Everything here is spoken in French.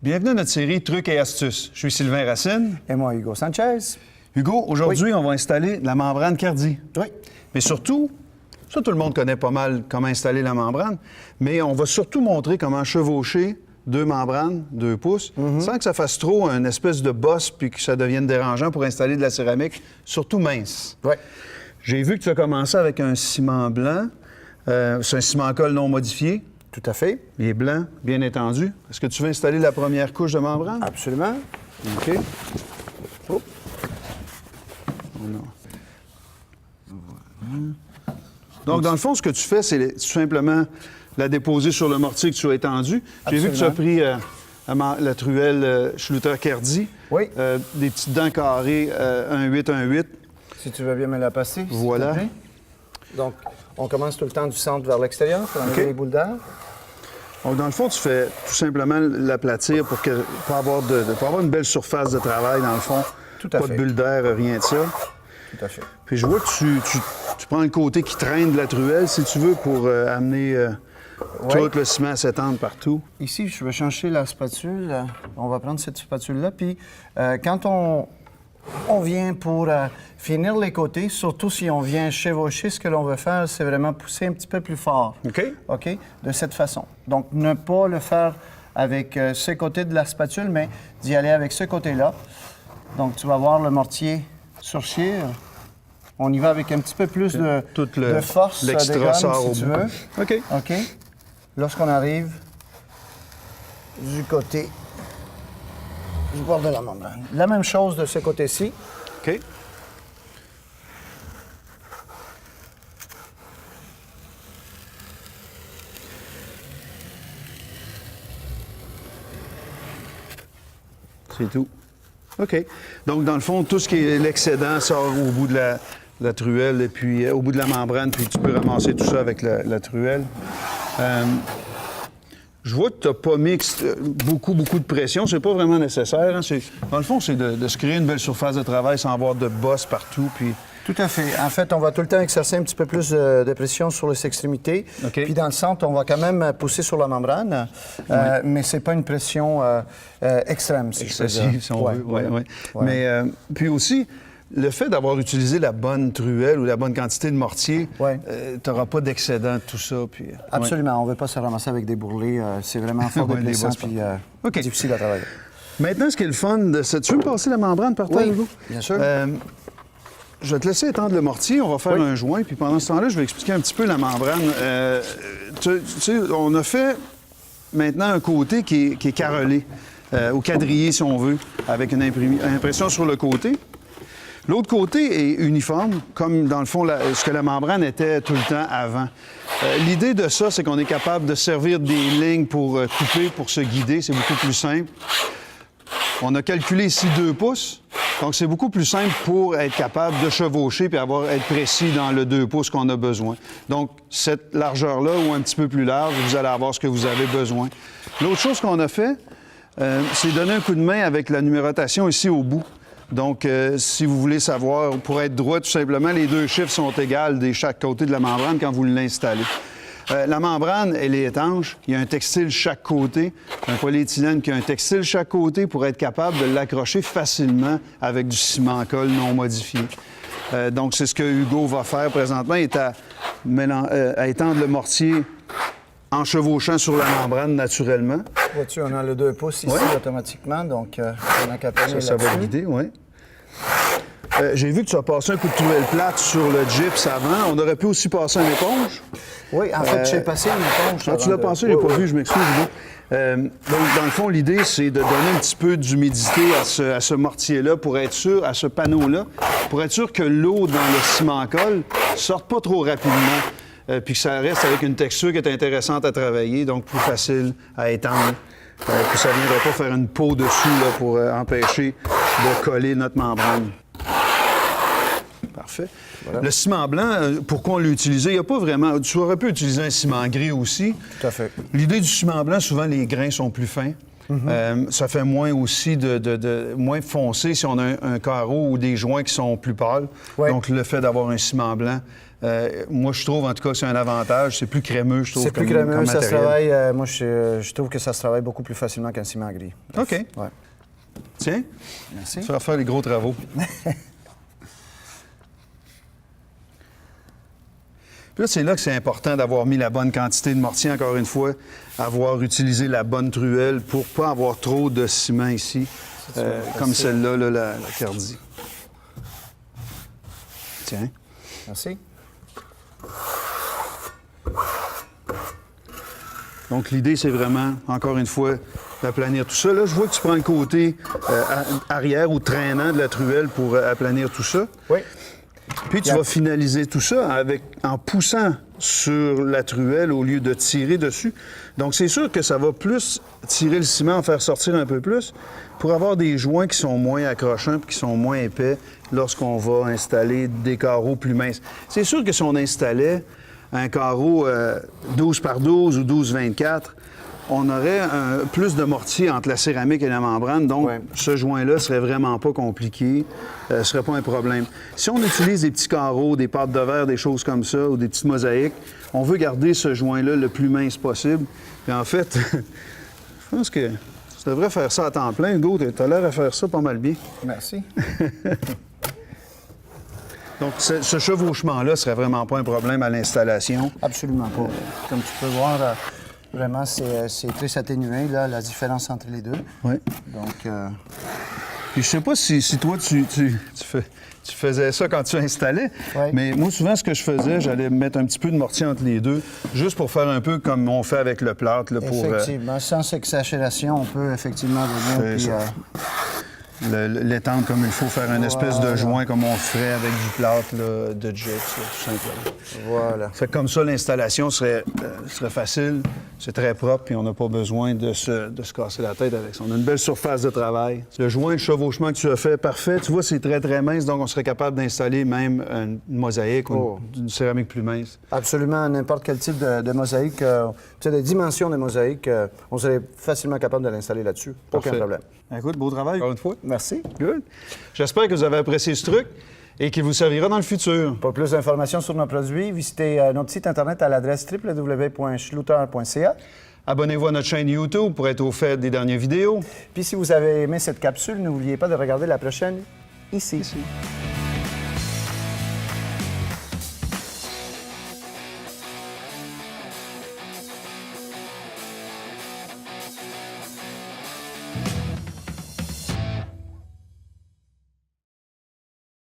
Bienvenue à notre série Trucs et astuces. Je suis Sylvain Racine. Et moi, Hugo Sanchez. Hugo, aujourd'hui, on va installer la membrane Cardi. Oui. Mais surtout, ça, tout le monde connaît pas mal comment installer la membrane, mais on va surtout montrer comment chevaucher deux membranes, 2 pouces, sans que ça fasse trop une espèce de bosse puis que ça devienne dérangeant pour installer de la céramique, surtout mince. Oui. J'ai vu que tu as commencé avec un ciment blanc. C'est un ciment colle non modifié. Tout à fait. Il est blanc, bien étendu. Est-ce que tu veux installer la première couche de membrane? Absolument. OK. Oh. Donc, dans le fond, ce que tu fais, c'est tout simplement la déposer sur le mortier que tu as étendu. J'ai vu que tu as pris la truelle Schluter-Kerdi. Oui. Des petites dents carrées 1,8. Si tu veux bien me la passer. Voilà. S'il te plaît. Donc, on commence tout le temps du centre vers l'extérieur pour enlever les boules d'air. Donc, dans le fond, tu fais tout simplement l'aplatir pour avoir une belle surface de travail, dans le fond. Tout à Pas fait. de bulles d'air, rien de ça. Tout à fait. Puis je vois que tu prends le côté qui traîne de la truelle, si tu veux, pour amener tout le ciment à s'étendre partout. Ici, je vais changer la spatule. On va prendre cette spatule-là. Puis, quand on vient pour finir les côtés, surtout si on vient chevaucher, ce que l'on veut faire, c'est vraiment pousser un petit peu plus fort. OK? OK? De cette façon. Donc, ne pas le faire avec ce côté de la spatule, mais d'y aller avec ce côté-là. Donc, tu vas voir le mortier surchir. On y va avec un petit peu plus de force. L'extra de gomme, sort si au tu bout. veux. OK. OK? Lorsqu'on arrive du côté du bord de la membrane. La même chose de ce côté-ci. OK. C'est tout. OK. Donc, dans le fond, tout ce qui est l'excédent sort au bout de la truelle et puis au bout de la membrane, puis tu peux ramasser tout ça avec la truelle. Je vois que tu n'as pas mis beaucoup de pression. C'est pas vraiment nécessaire. Hein? Dans le fond, c'est de se créer une belle surface de travail sans avoir de bosse partout. Puis... Tout à fait. En fait, on va tout le temps exercer un petit peu plus de pression sur les extrémités. OK. Puis dans le centre, on va quand même pousser sur la membrane, mais c'est pas une pression extrême, si je peux dire. Excessive, si on veut. Ouais. Mais puis aussi, le fait d'avoir utilisé la bonne truelle ou la bonne quantité de mortier, tu n'auras pas d'excédent de tout ça. Puis, absolument. On ne veut pas se ramasser avec des bourrelets. C'est vraiment fort déplaisant puis difficile à travailler. Maintenant, ce qui est le fun de cette... Tu veux me passer la membrane par terre, Hugo? Bien sûr. Je vais te laisser étendre le mortier. On va faire un joint. Puis pendant ce temps-là, je vais expliquer un petit peu la membrane. Tu sais, on a fait maintenant un côté qui est carrelé, ou quadrillé, si on veut, avec une impression sur le côté. L'autre côté est uniforme, comme dans le fond, ce que la membrane était tout le temps avant. L'idée de ça, c'est qu'on est capable de servir des lignes pour couper, pour se guider. C'est beaucoup plus simple. On a calculé ici 2 pouces. Donc, c'est beaucoup plus simple pour être capable de chevaucher puis être précis dans le 2 pouces qu'on a besoin. Donc, cette largeur-là ou un petit peu plus large, vous allez avoir ce que vous avez besoin. L'autre chose qu'on a fait, c'est donner un coup de main avec la numérotation ici au bout. Donc, si vous voulez savoir, pour être droit, tout simplement, les 2 chiffres sont égales de chaque côté de la membrane quand vous l'installez. La membrane, elle est étanche. Il y a un textile chaque côté, un polyéthylène qui a un textile chaque côté pour être capable de l'accrocher facilement avec du ciment colle non modifié. Donc, c'est ce que Hugo va faire présentement, il est à étendre le mortier en chevauchant sur la membrane naturellement. Vois-tu, on a le 2 pouces ici automatiquement, donc on a qu'à peiner ça va guider, oui. J'ai vu que tu as passé un coup de truelle plate sur le gyps avant. On aurait pu aussi passer une éponge. Oui, en fait, j'ai passé une éponge. Ah, tu l'as passé, je n'ai pas vu, je m'excuse. Donc, dans le fond, l'idée, c'est de donner un petit peu d'humidité à ce mortier-là pour être sûr, à ce panneau-là, pour être sûr que l'eau dans le ciment colle ne sorte pas trop rapidement, puis que ça reste avec une texture qui est intéressante à travailler, donc plus facile à étendre. Puis ça ne viendrait pas faire une peau dessus là, pour empêcher de coller notre membrane. Parfait. Voilà. Le ciment blanc, pourquoi on l'a utilisé? Il n'y a pas vraiment... Tu aurais pu utiliser un ciment gris aussi. Tout à fait. L'idée du ciment blanc, souvent, les grains sont plus fins. Ça fait moins aussi moins foncé si on a un carreau ou des joints qui sont plus pâles. Donc, le fait d'avoir un ciment blanc Moi, je trouve en tout cas que c'est un avantage. C'est plus crémeux, je trouve. C'est plus comme crémeux, ça se matériel. travaille. Moi, je trouve que ça se travaille beaucoup plus facilement qu'un ciment gris. OK. Ouais. Tiens, Merci. ça va faire les gros travaux. Puis là, c'est là que c'est important d'avoir mis la bonne quantité de mortier, encore une fois, avoir utilisé la bonne truelle pour ne pas avoir trop de ciment ici, comme celle-là, là, la Cardi. Tiens. Merci. Donc, l'idée, c'est vraiment, encore une fois, d'aplanir tout ça. Là, je vois que tu prends le côté arrière ou traînant de la truelle pour aplanir tout ça. Oui. Puis, tu vas finaliser tout ça en poussant sur la truelle au lieu de tirer dessus. Donc, c'est sûr que ça va plus tirer le ciment, en faire sortir un peu plus, pour avoir des joints qui sont moins accrochants et qui sont moins épais lorsqu'on va installer des carreaux plus minces. C'est sûr que si on installait un carreau 12 par 12 ou 12-24, on aurait plus de mortier entre la céramique et la membrane. Donc, ce joint-là serait vraiment pas compliqué. Ce serait pas un problème. Si on utilise des petits carreaux, des pâtes de verre, des choses comme ça, ou des petites mosaïques, on veut garder ce joint-là le plus mince possible. Puis en fait, je pense que tu devrais faire ça à temps plein. Hugo, tu as l'air à faire ça pas mal bien. Merci. Donc, ce chevauchement-là serait vraiment pas un problème à l'installation. Absolument pas. Comme tu peux voir, vraiment, c'est très atténué, là, la différence entre les deux. Oui. Donc, Puis je sais pas si toi, tu faisais ça quand tu installais, Oui. mais moi, souvent, ce que je faisais, j'allais mettre un petit peu de mortier entre les deux, juste pour faire un peu comme on fait avec le plâtre. Là, pour, effectivement, sans exagération, on peut effectivement venir C'est puis, ça. L'étendre comme il faut, faire une espèce de joint comme on ferait avec du plâtre là, de jet, tout simplement. voilà. Fait que comme ça, l'installation serait facile, c'est très propre, puis on n'a pas besoin de se casser la tête avec ça. On a une belle surface de travail. Le joint de chevauchement que tu as fait, parfait. Tu vois, c'est très, très mince, donc on serait capable d'installer même une mosaïque ou une céramique plus mince. Absolument, n'importe quel type de mosaïque, tu sais, des dimensions de mosaïque, on serait facilement capable de l'installer là-dessus. Aucun Parfait. problème. Écoute, beau travail, encore une fois. Merci. Good. J'espère que vous avez apprécié ce truc et qu'il vous servira dans le futur. Pour plus d'informations sur nos produits, visitez notre site Internet à l'adresse www.schluter.ca. Abonnez-vous à notre chaîne YouTube pour être au fait des dernières vidéos. Puis si vous avez aimé cette capsule, n'oubliez pas de regarder la prochaine ici.